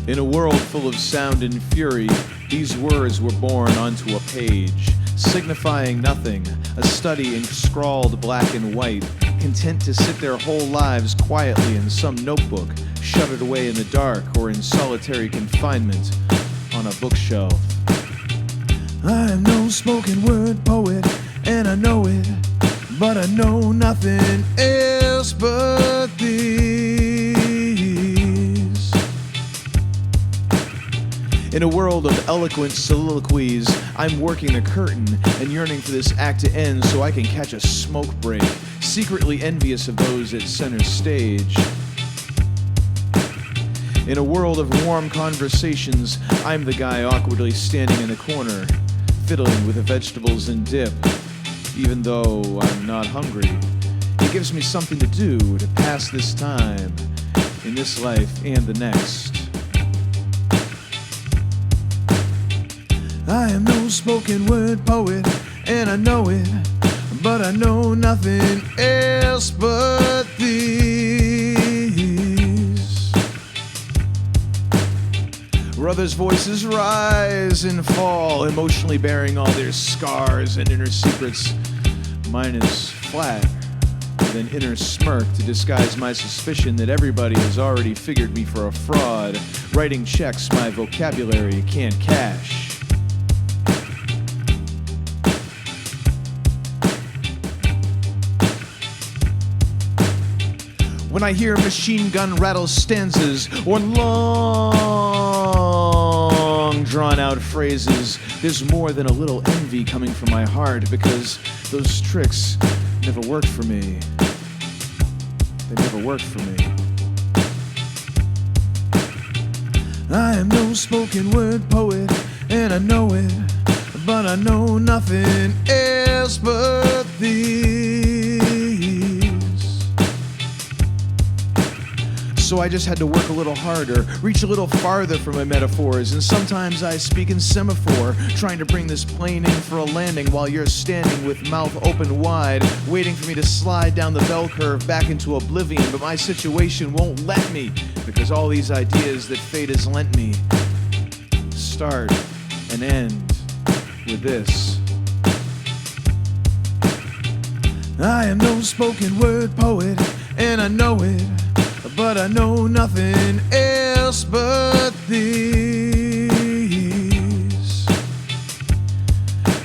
In a world full of sound and fury, these words were born onto a page, signifying nothing, a study in scrawled black and white, content to sit their whole lives quietly in some notebook, shuttered away in the dark or in solitary confinement on a bookshelf. I am no spoken word poet, and I know it, but I know nothing else but these. In a world of eloquent soliloquies, I'm working the curtain and yearning for this act to end so I can catch a smoke break, secretly envious of those at center stage. In a world of warm conversations, I'm the guy awkwardly standing in the corner, fiddling with the vegetables and dip, even though I'm not hungry. It gives me something to do to pass this time in this life and the next. I am no spoken word poet, and I know it, but I know nothing else but these. Where others' voices rise and fall, emotionally bearing all their scars and inner secrets. Mine is flat, with an inner smirk to disguise my suspicion that everybody has already figured me for a fraud, writing checks my vocabulary can't cash. When I hear machine gun rattle stanzas or long drawn-out phrases, there's more than a little envy coming from my heart, because those tricks never worked for me. They never worked for me. I am no spoken word poet, and I know it, but I know nothing else but these. So I just had to work a little harder, reach a little farther from my metaphors, and sometimes I speak in semaphore, trying to bring this plane in for a landing while you're standing with mouth open wide, waiting for me to slide down the bell curve back into oblivion, but my situation won't let me, because all these ideas that fate has lent me start and end with this. I am no spoken word poet, and I know it, but I know nothing else but these.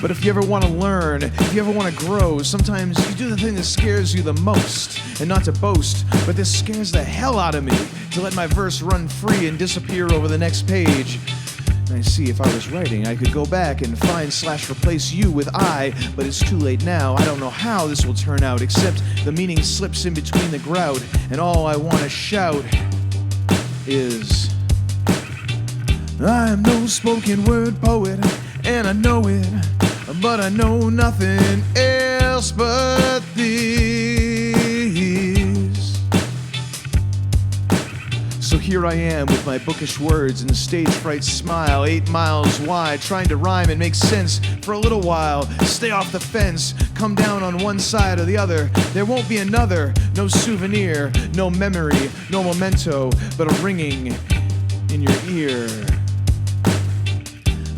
But if you ever want to learn, if you ever want to grow, sometimes you do the thing that scares you the most. And not to boast, but this scares the hell out of me, to let my verse run free and disappear over the next page. And I see if I was writing, I could go back and find/replace you with I, but it's too late now. I don't know how this will turn out, except the meaning slips in between the grout, and all I want to shout is, I am no spoken word poet, and I know it, but I know nothing else but these. So here I am with my bookish words and stage fright smile, 8 miles wide, trying to rhyme and make sense for a little while. Stay off the fence, come down on one side or the other. There won't be another, no souvenir, no memory, no memento, but a ringing in your ear.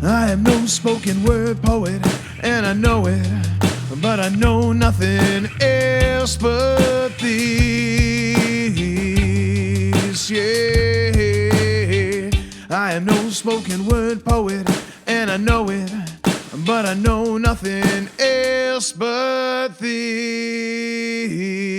I am no spoken word poet, and I know it, but I know nothing else but these. Yeah, I am no spoken word poet, and I know it, but I know nothing else but these.